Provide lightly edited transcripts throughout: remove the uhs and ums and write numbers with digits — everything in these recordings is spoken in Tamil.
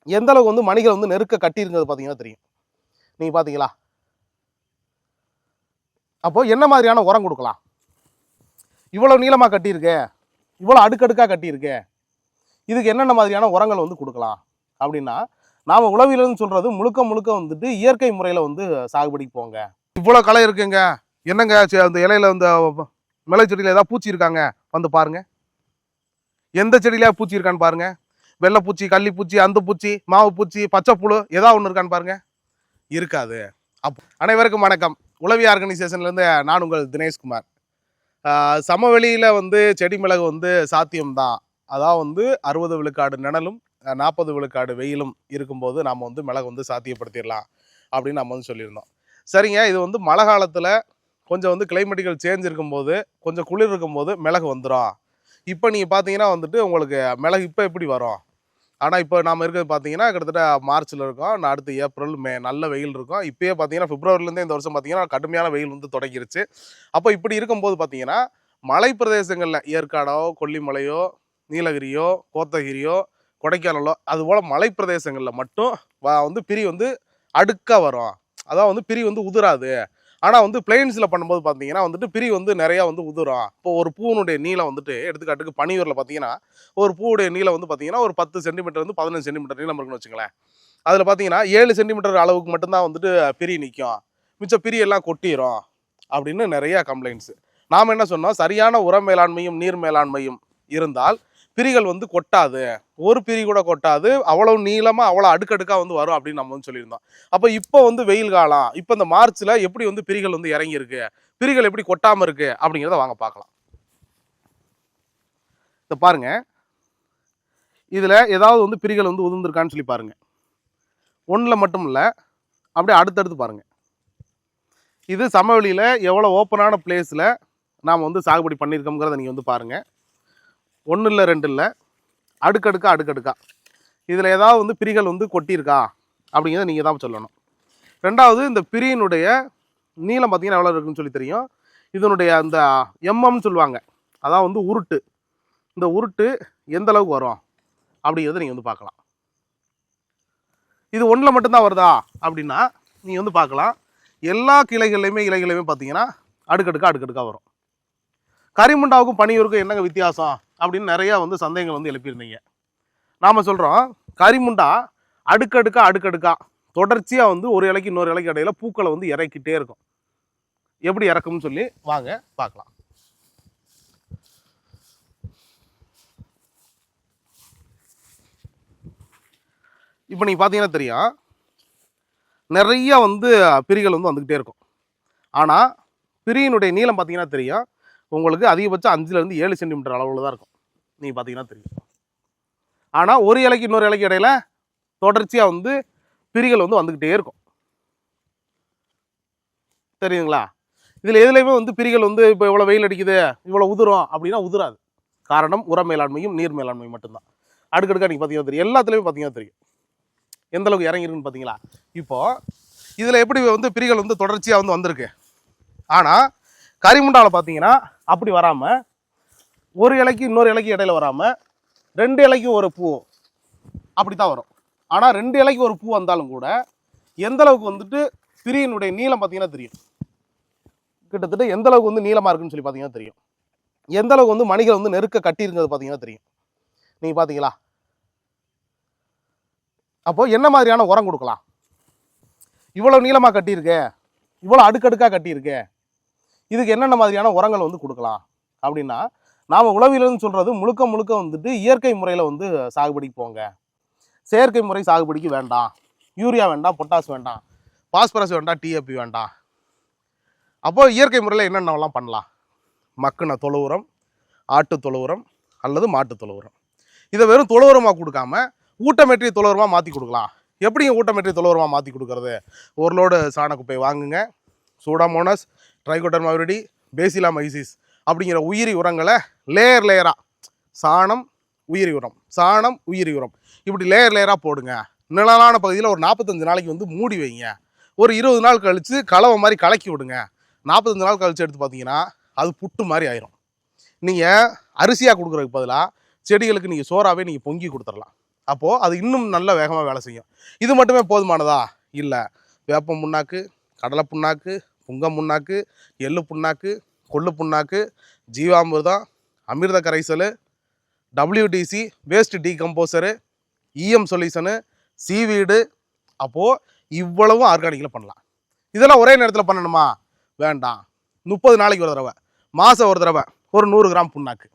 எந்த அளவுக்கு வந்து மணிகள் வந்து நெருக்க கட்டியிருக்கிறது பார்த்தீங்கன்னா தெரியும். நீங்கள் பார்த்தீங்களா? அப்போது என்ன மாதிரியான உரம் கொடுக்கலாம்? இவ்வளோ நீளமாக கட்டியிருக்கே, இவ்வளோ அடுக்கடுக்காக கட்டியிருக்கே, இதுக்கு என்னென்ன மாதிரியான உரங்கள் வந்து கொடுக்கலாம் அப்படின்னா, நாம் உளவியல்னு சொல்கிறது முழுக்க முழுக்க வந்துட்டு இயற்கை முறையில் வந்து சாகுபடிக்கு போங்க. இவ்வளோ களை இருக்குங்க, என்னங்க அந்த இலையில வந்து மிளகு செடியில் ஏதாவது பூச்சி இருக்காங்க வந்து பாருங்க. எந்த செடியில பூச்சி இருக்கான்னு பாருங்க. வெள்ளைப்பூச்சி, கள்ளிப்பூச்சி, அந்த பூச்சி, மாவு பூச்சி, பச்சை புழு ஏதாவது ஒன்று இருக்கான்னு பாருங்க. இருக்காது. அனைவருக்கும் வணக்கம். உளவி ஆர்கனைசேஷன்லேருந்து நான் உங்கள் தினேஷ்குமார். சமவெளியில் வந்து செடி மிளகு வந்து சாத்தியம்தான். அதாவது வந்து 60 விழுக்காடு நிழலும் 40 விழுக்காடு வெயிலும் இருக்கும்போது நாம் வந்து மிளகு வந்து சாத்தியப்படுத்திடலாம் அப்படின்னு நம்ம வந்து சொல்லியிருந்தோம். சரிங்க, இது வந்து மழை காலத்தில் கொஞ்சம் வந்து கிளைமேட்டிக்கல் சேஞ்ச் இருக்கும்போது, கொஞ்சம் குளிர் இருக்கும்போது மிளகு வந்துடும். இப்போ நீங்கள் பார்த்தீங்கன்னா வந்துட்டு உங்களுக்கு மிளகு இப்போ எப்படி வரும்? ஆனால் இப்போ நாம் இருக்கிறது பார்த்தீங்கன்னா கிட்டத்தட்ட மார்ச்சில் இருக்கோம், அடுத்து ஏப்ரல், மே நல்ல வெயில் இருக்கும். இப்போயே பார்த்தீங்கன்னா பிப்ரவரிலேருந்தே இந்த வருஷம் பார்த்தீங்கன்னா கடுமையான வெயில் வந்து தொடங்கிருச்சு. அப்போ இப்படி இருக்கும்போது பார்த்தீங்கன்னா மலை பிரதேசங்களில் ஏற்காடோ, கொல்லிமலையோ, நீலகிரியோ, கோத்தகிரியோ, கொடைக்கானலோ அதுபோல் மலை பிரதேசங்களில் மட்டும் வந்து பிரி வந்து அடுக்காக வரும். அதான் வந்து பிரி வந்து உதிராது. ஆனால் வந்து பிளெயின்ஸில் பண்ணும்போது பார்த்தீங்கன்னா வந்துட்டு பிரி வந்து நிறையா வந்து உதிரும். இப்போ ஒரு பூனுடைய நீளம் வந்துட்டு எடுத்துக்காட்டுக்கு பனியூரில் பார்த்தீங்கன்னா ஒரு பூவுடைய நீளம் வந்து பார்த்தீங்கன்னா ஒரு 10 சென்டிமீட்டர் வந்து 15 சென்டிமீட்டர் நீளம் இருக்குன்னு வச்சுங்களேன். அதில் பார்த்தீங்கன்னா 7 சென்டிமீட்டர் அளவுக்கு மட்டும்தான் வந்துட்டு பிரி நிற்கும், மிச்ச பிரி எல்லாம் கொட்டிடும் அப்படின்னு நிறையா கம்ப்ளைண்ட்ஸு. நாம் என்ன சொன்னோம், சரியான உர மேலாண்மையும் நீர் மேலாண்மையும் இருந்தால் பிரிகள் வந்து கொட்டாது, ஒரு பிரி கூட கொட்டாது, அவ்வளவு நீளமாக அவ்வளோ அடுக்கடுக்காக வந்து வரும் அப்படின்னு நம்ம வந்து சொல்லியிருந்தோம். அப்போ இப்போ வந்து வெயில் காலம், இப்போ இந்த மார்ச்சில் எப்படி வந்து பிரிகள் வந்து இறங்கியிருக்கு, பிரிகள் எப்படி கொட்டாமல் இருக்கு அப்படிங்கிறத வாங்க பார்க்கலாம். இதை பாருங்க, இதில் ஏதாவது வந்து பிரிகள் வந்து உதிர்ந்துருக்கான்னு சொல்லி பாருங்க. ஒன்றில் மட்டும் இல்லை, அப்படியே அடுத்தடுத்து பாருங்க. இது சமவெளியில் எவ்வளோ ஓப்பனான பிளேஸில் நாம் வந்து சாகுபடி பண்ணியிருக்கோங்கிறத நீங்கள் வந்து பாருங்கள். 1 இல்லை 2 இல்லை, அடுக்கடுக்கா. இதில் ஏதாவது வந்து பிரிகள் வந்து கொட்டியிருக்கா அப்படிங்கிறத நீங்கள் தான் சொல்லணும். ரெண்டாவது, இந்த பிரியினுடைய நீளம் பார்த்தீங்கன்னா எவ்வளோ இருக்குன்னு சொல்லி தெரியும். இதனுடைய அந்த எம்எம்னு சொல்லுவாங்க, அதான் வந்து உருட்டு. இந்த உருட்டு எந்த அளவுக்கு வரும் அப்படிங்கிறத நீங்கள் வந்து பார்க்கலாம். இது 1ல் மட்டும்தான் வருதா அப்படின்னா நீங்கள் வந்து பார்க்கலாம், எல்லா இலைகளையுமே பார்த்தீங்கன்னா அடுக்கடுக்காக வரும். கரிமுண்டாவுக்கும் பனியூருக்கும் என்னங்க வித்தியாசம் அப்படின்னு நிறையா வந்து சந்தேகங்கள் வந்து எழுப்பியிருந்தீங்க. நாம் சொல்கிறோம், கரிமுண்டா அடுக்கடுக்கா தொடர்ச்சியாக வந்து ஒரு இலைக்கு இன்னொரு இலைக்கு இடையில பூக்களை வந்து இறக்கிட்டே இருக்கும். எப்படி இறக்கும்னு சொல்லி வாங்க பார்க்கலாம். இப்போ நீங்கள் பார்த்தீங்கன்னா தெரியும், நிறைய வந்து பிரிகள் வந்து வந்துக்கிட்டே இருக்கும். ஆனால் பிரியினுடைய நீளம் பார்த்தீங்கன்னா தெரியும், உங்களுக்கு அதிகபட்சம் 5லேருந்து 7 சென்டிமீட்டர் அளவில் தான் இருக்கும். நீங்கள் பார்த்தீங்கன்னா தெரியும். ஆனால் ஒரு இலைக்கு இன்னொரு இலைக்கு இடையில தொடர்ச்சியாக வந்து பிரிகள் வந்து வந்துக்கிட்டே இருக்கும். தெரியுங்களா? இதில் எதுலேயுமே வந்து பிரிகள் வந்து இப்போ இவ்வளோ வெயில் அடிக்குது, இவ்வளோ உதிரும் அப்படின்னா உதிராது. காரணம் உர மேலாண்மையும் நீர் மேலாண்மையும் மட்டும்தான். அடுக்கடுக்காக நீங்கள் பார்த்தீங்கன்னா தெரியும், எல்லாத்துலேயுமே பார்த்தீங்கன்னா தெரியும் எந்த அளவுக்கு இறங்கிருக்குன்னு பார்த்தீங்களா? இப்போது இதில் எப்படி வந்து பிரிகள் வந்து தொடர்ச்சியாக வந்து வந்திருக்கு. ஆனால் கரிமுண்டாவில் பார்த்தீங்கன்னா அப்படி வராமல், ஒரு இலைக்கு இன்னொரு இலைக்கு இடையில வராமல் 2 இலைக்கு ஒரு பூ அப்படி தான் வரும். ஆனால் 2 இலைக்கு ஒரு பூ வந்தாலும் கூட எந்த அளவுக்கு வந்துட்டு பிரியினுடைய நீளம் பார்த்தீங்கன்னா தெரியும். கிட்டத்தட்ட எந்த அளவுக்கு வந்து நீளமாக இருக்குன்னு சொல்லி பார்த்தீங்கன்னா தெரியும். எந்த அளவுக்கு வந்து மணிகள் வந்து நெருக்க கட்டியிருக்கிறது பார்த்தீங்கன்னா தெரியும். நீங்கள் பார்த்தீங்களா? அப்போது என்ன மாதிரியான உரம் கொடுக்கலாம்? இவ்வளோ நீளமாக கட்டியிருக்கே, இவ்வளோ அடுக்கடுக்காக கட்டியிருக்கே, இதுக்கு என்னென்ன மாதிரியான உரங்கள் வந்து கொடுக்கலாம் அப்படின்னா, நாம் உளவியல்னு சொல்கிறது முழுக்க முழுக்க வந்துட்டு இயற்கை முறையில் வந்து சாகுபடிக்கு போங்க. செயற்கை முறை சாகுபடிக்கு வேண்டாம். யூரியா வேண்டாம், பொட்டாஸ் வேண்டாம், பாஸ்பரஸ் வேண்டாம், டிஏபி வேண்டாம். அப்போது இயற்கை முறையில் என்னென்னலாம் பண்ணலாம்? மக்கின தொழு உரம், ஆட்டு தொழு உரம் அல்லது மாட்டு தொழு உரம். இதை வெறும் தொழு உரமாக கொடுக்காம ஊட்டமேற்றிய தொழு உரமாக மாற்றி கொடுக்கலாம். எப்படிங்க ஊட்டமேற்றிய தொழு உரமாக மாற்றி கொடுக்கறது? ஒரு லோடு சாணக்குப்பை வாங்குங்க, சூடாமோனஸ், ட்ரைகோடர்மா விரிடி, பேசிலாமைசிஸ் அப்படிங்கிற உயிரி உரங்களை லேயராக சாணம் உயிரி உரம், சாணம் உயிரி உரம் இப்படி லேயராக போடுங்க. நிழலான பகுதியில் ஒரு 45 நாளைக்கு வந்து மூடி வைங்க. ஒரு 20 நாள் கழித்து கலவை மாதிரி கலக்கி விடுங்க. 45 நாள் கழித்து எடுத்து பார்த்தீங்கன்னா அது புட்டு மாதிரி ஆயிரும். நீங்கள் அரிசியாக கொடுக்குறதுக்கு பதிலாக செடிகளுக்கு நீங்கள் சோறாகவே நீங்கள் பொங்கி கொடுத்துடலாம். அப்போது அது இன்னும் நல்ல வேகமாக வேலை செய்யும். இது மட்டுமே போதுமானதா? இல்லை. வேப்ப புண்ணாக்கு, கடலை புண்ணாக்கு, புங்க புண்ணாக்கு, எள்ளு புண்ணாக்கு, கொள்ளு புண்ணாக்கு, ஜீவாமிர்தம், அமிர்த கரைசல், WDC waste decomposer, EM solution, seaweed. அப்போது இவ்வளவும் ஆர்கானிக்கில் பண்ணலாம். இதெல்லாம் ஒரே நேரத்தில் பண்ணணுமா? வேண்டாம். 30 நாளைக்கு ஒரு தடவை, மாதம் ஒரு தடவை ஒரு 100 கிராம் புண்ணாக்கு.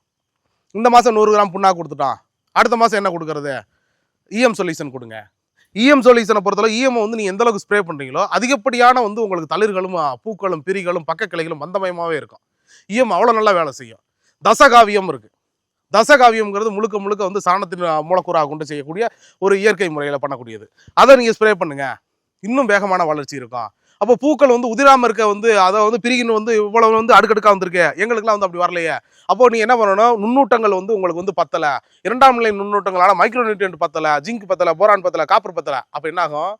இந்த மாதம் 100 கிராம் புண்ணாக்கு கொடுத்துட்டான், அடுத்த மாதம் என்ன கொடுக்கறது? EM சொல்யூஷன் கொடுங்க. EM சொல்யூஷனை பொறுத்தவரை EM வந்து நீங்கள் எந்த அளவுக்கு ஸ்ப்ரே பண்ணுறீங்களோ அதிகப்படியான வந்து உங்களுக்கு தளிர்களும் பூக்களும் பிரிகளும் பக்க கிளைகளும் மந்தமயமாகவே இருக்கும். EM அவ்வளோ நல்லா வேலை செய்யும். தசகாவியம் இருக்குது. தசகாவியம்ங்கிறது முழுக்க முழுக்க வந்து சாணத்தின் மூலக்கூறாக கொண்டு செய்யக்கூடிய ஒரு இயற்கை முறையில் பண்ணக்கூடியது. அதை நீங்கள் ஸ்ப்ரே பண்ணுங்க, இன்னும் வேகமான வளர்ச்சி இருக்கும். அப்போ பூக்கள் வந்து உதிராமல் இருக்க வந்து அதை வந்து பிரிகின்னு வந்து இவ்வளவு வந்து அடுக்கடுக்காக வந்திருக்கு, எங்களுக்குலாம் வந்து அப்படி வரலையே. அப்போ நீ என்ன பண்ணணும்? நுண்ணூட்டங்கள் வந்து உங்களுக்கு வந்து பத்தலை, 2ஆம் நிலை நுண்ணூட்டங்களான மைக்ரோ நியூட்ரியன்ட் பத்தலை, ஜிங்க் பத்தலை, போரான் பத்தலை, காப்பர் பத்தலை. அப்போ என்ன ஆகும்?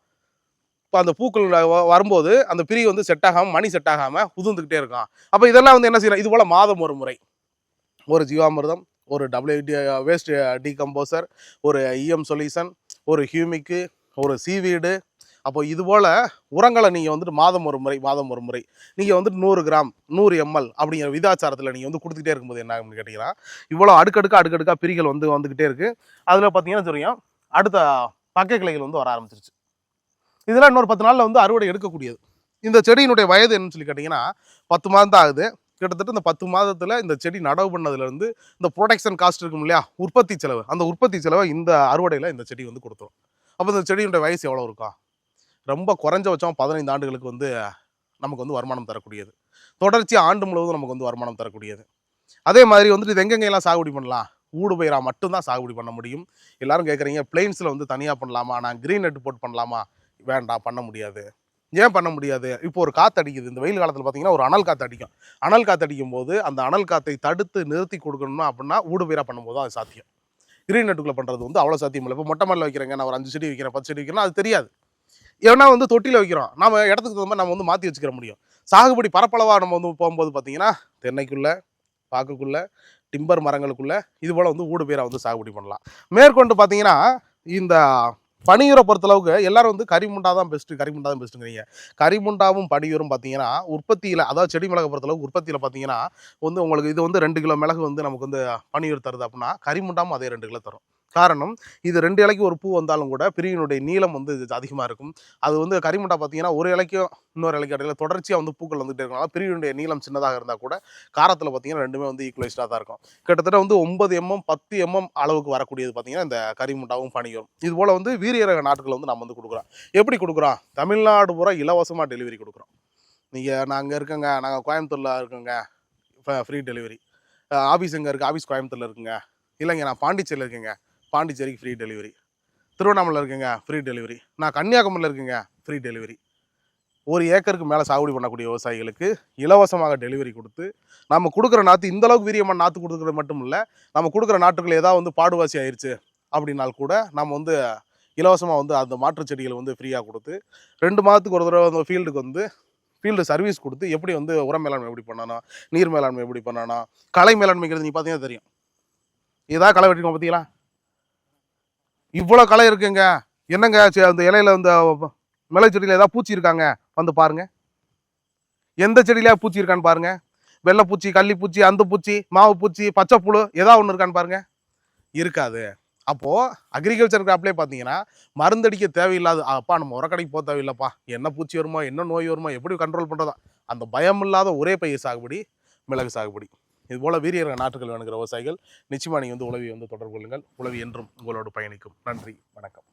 இப்போ அந்த பூக்கள் வரும்போது அந்த பிரி வந்து செட் ஆகாமல், மணி செட் ஆகாமல் உதிர்ந்துக்கிட்டே இருக்கும். அப்போ இதெல்லாம் வந்து என்ன செய்யணும்? இது போல் மாதம் ஒரு முறை ஒரு ஜீவாமிர்தம், ஒரு வேஸ்ட் டீகம்போசர், ஒரு EM சொல்யூஷன், ஒரு ஹியூமிக்கு, ஒரு சீவீடு. அப்போ இது போல் உரங்களை நீங்கள் வந்துட்டு மாதம் ஒரு முறை நீங்கள் வந்துட்டு 100 கிராம் 100 ml அப்படிங்கிற விதாச்சாரத்தில் நீங்கள் வந்து கொடுத்துக்கிட்டே இருக்கும்போது என்ன ஆகும்னு கேட்டிங்கன்னா, இவ்வளோ அடுக்கடுக்காக பிரிகள் வந்துக்கிட்டே இருக்குது. அதில் பார்த்தீங்கன்னா தெரியும், அடுத்த பக்கை கிளைகள் வந்து வர ஆரம்பிச்சிருச்சு. இதெல்லாம் இன்னொரு 10 நாளில் வந்து அறுவடை எடுக்கக்கூடியது. இந்த செடியினுடைய வயது என்னன்னு சொல்லி கேட்டிங்கன்னா 10 மாதம் தான் ஆகுது. கிட்டத்தட்ட இந்த 10 மாதத்தில் இந்த செடி நடவு பண்ணதுலேருந்து இந்த ப்ரொடெக்ஷன் காஸ்ட் இருக்கும் இல்லையா, உற்பத்தி செலவு, அந்த உற்பத்தி செலவை இந்த அறுவடையில் இந்த செடி வந்து கொடுத்துரும். அப்போ இந்த செடியினுடைய வயசு எவ்வளோ இருக்கும்? ரொம்ப குறைஞ்சபட்சம் 15 ஆண்டுகளுக்கு வந்து நமக்கு வந்து வருமானம் தரக்கூடியது. தொடர்ச்சி ஆண்டு முழுவதும் நமக்கு வந்து வருமானம் தரக்கூடியது. அதே மாதிரி வந்துட்டு இது எங்கெங்கெல்லாம் சாகுபடி பண்ணலாம்? ஊடு பயிராக மட்டும்தான் சாகுபடி பண்ண முடியும். எல்லாரும் கேட்குறீங்க, பிளெயின்ஸில் வந்து தனியாக பண்ணலாமா, நான் கிரீன் நெட் போட்டு பண்ணலாமா? வேண்டாம், பண்ண முடியாது. ஏன் பண்ண முடியாது? இப்போ ஒரு காற்று அடிக்குது, இந்த வெயில் காலத்தில் பார்த்தீங்கன்னா ஒரு அனல் காற்று அடிக்கும். அனல் காற்று அடிக்கும் போது அந்த அனல் காற்றை தடுத்து நிறுத்தி கொடுக்கணும்னா அப்படின்னா ஊடு பயிராக பண்ணும்போது தான் அது சாத்தியம். கிரீன் நெட்டுக்குள்ளே பண்ணுறது வந்து அவ்வளோ சாத்தியம் இல்லை. இப்போ மொட்டை மாடியில் வைக்கிறேங்க, நான் ஒரு 5 செடி வைக்கிறேன், 10 செடி வைக்கிறேன்னா அது தெரியாது. ஏன்னா வந்து தொட்டியில் வைக்கிறோம், நம்ம இடத்துக்கு தகுந்த மாதிரி நம்ம வந்து மாற்றி வச்சுக்கிற முடியும். சாகுபடி பரப்பளவாக நம்ம வந்து போகும்போது பார்த்தீங்கன்னா தென்னைக்குள்ளே, பாக்குக்குள்ளே, டிம்பர் மரங்களுக்குள்ளே இது போல் வந்து ஊடு பயிராக வந்து சாகுபடி பண்ணலாம். மேற்கொண்டு பார்த்தீங்கன்னா இந்த பனியூரை பொறுத்தளவுக்கு எல்லாரும் வந்து கரிமுண்டா தான் பெஸ்ட்டுங்கிறீங்க. கரிமுண்டாவும் பனியூரும் பார்த்தீங்கன்னா உற்பத்தியில், அதாவது செடி மிளகை பொறுத்தளவுக்கு உற்பத்தியில் பார்த்தீங்கன்னா வந்து உங்களுக்கு இது வந்து 2 கிலோ மிளகு வந்து நமக்கு வந்து பனியூர் தருது அப்படின்னா கரிமுண்டாவும் அதே 2 கிலோ தரும். காரணம், இது 2 இலைக்கு ஒரு பூ வந்தாலும் கூட பிரிவினுடைய நீளம் வந்து அதிகமாக இருக்கும். அது வந்து கரிமுண்டா பார்த்தீங்கன்னா ஒரு இலைக்கும் இன்னொரு இலைக்கு இடையில தொடர்ச்சியாக வந்து பூக்கள் வந்துகிட்டே இருக்கனால பிரிவினுடைய நீளம் சின்னதாக இருந்தால் கூட காரத்தில் பார்த்தீங்கன்னா ரெண்டுமே வந்து ஈக்குவலைஸ்டாக தான் இருக்கும். கிட்டத்தட்ட வந்து 9 mm 10 mm அளவுக்கு வரக்கூடியது பார்த்தீங்கன்னா இந்த கரிமுண்டாவும் பனியூரும். இது போல் வந்து வீரியரக நாட்கள் வந்து நம்ம வந்து கொடுக்குறோம். எப்படி கொடுக்குறோம்? தமிழ்நாடு பூரா இலவசமாக டெலிவரி கொடுக்குறோம். நான் அங்கே இருக்கேங்க, நாங்கள் கோயம்புத்தூரில் இருக்கோங்க, ஃப்ரீ டெலிவரி. ஆஃபீஸ் எங்கே இருக்குது? ஆஃபீஸ் கோயம்புத்தூரில் இருக்குங்க. இல்லைங்க, நான் பாண்டிச்சேரியில் இருக்கேங்க, பாண்டிச்சேரிக்கு ஃப்ரீ டெலிவரி. திருவண்ணாமலை இருக்குங்க, ஃப்ரீ டெலிவரி. நான் கன்னியாகுமரியில் இருக்குங்க, ஃப்ரீ டெலிவரி. 1 ஏக்கருக்கு மேலே சாகுபடி பண்ணக்கூடிய விவசாயிகளுக்கு இலவசமாக டெலிவரி கொடுத்து, நம்ம கொடுக்குற நாற்று இந்த அளவுக்கு வீரியமான நாற்று கொடுக்குறது மட்டும் இல்லை, நம்ம கொடுக்குற நாற்றுகள் ஏதாவது வந்து பாடுவாசி ஆயிடுச்சு அப்படின்னால் கூட நம்ம வந்து இலவசமாக வந்து அந்த மாற்று செடிகளை வந்து ஃப்ரீயாக கொடுத்து 2 மாதத்துக்கு ஒரு தடவை அந்த ஃபீல்டுக்கு வந்து ஃபீல்டு சர்வீஸ் கொடுத்து எப்படி வந்து உரம் மேலாண்மை எப்படி பண்ணணும், நீர் மேலாண்மை எப்படி பண்ணணும், களை மேலாண்மைங்கிறது நீங்கள் பார்த்தீங்கன்னா தெரியும். ஏதாவது களை வெட்டிக்கணும் பார்த்தீங்களா? இவ்வளோ களை இருக்குங்க, என்னங்க அந்த இலையில இந்த மிளகு செடியில் ஏதாவது பூச்சி இருக்காங்க வந்து பாருங்க. எந்த செடியில பூச்சி இருக்கான்னு பாருங்க. வெள்ளைப்பூச்சி, கள்ளிப்பூச்சி, அந்த பூச்சி, மாவு பூச்சி, பச்சைப்புழு ஏதாவது ஒன்று இருக்கான்னு பாருங்க. இருக்காது. அப்போது அக்ரிகல்ச்சர் கிராப்லேயே பார்த்தீங்கன்னா மருந்தடிக்க தேவையில்லாது, அப்பா நம்ம உரக்கடைக்கு போக தேவையில்லைப்பா, என்ன பூச்சி வருமோ என்ன நோய் வருமோ எப்படி கண்ட்ரோல் பண்ணுறதா, அந்த பயம் இல்லாத ஒரே பயிர் சாகுபடி மிளகு சாகுபடி. இதுபோல் வீரியரக நாற்றுகள் வேணுங்கிற விவசாயிகள் நிச்சயமாக நீங்கள் வந்து உழவி வந்து தொடர்பு கொள்ளுங்கள். உழவி என்றும் உங்களோடு பயணிக்கும். நன்றி, வணக்கம்.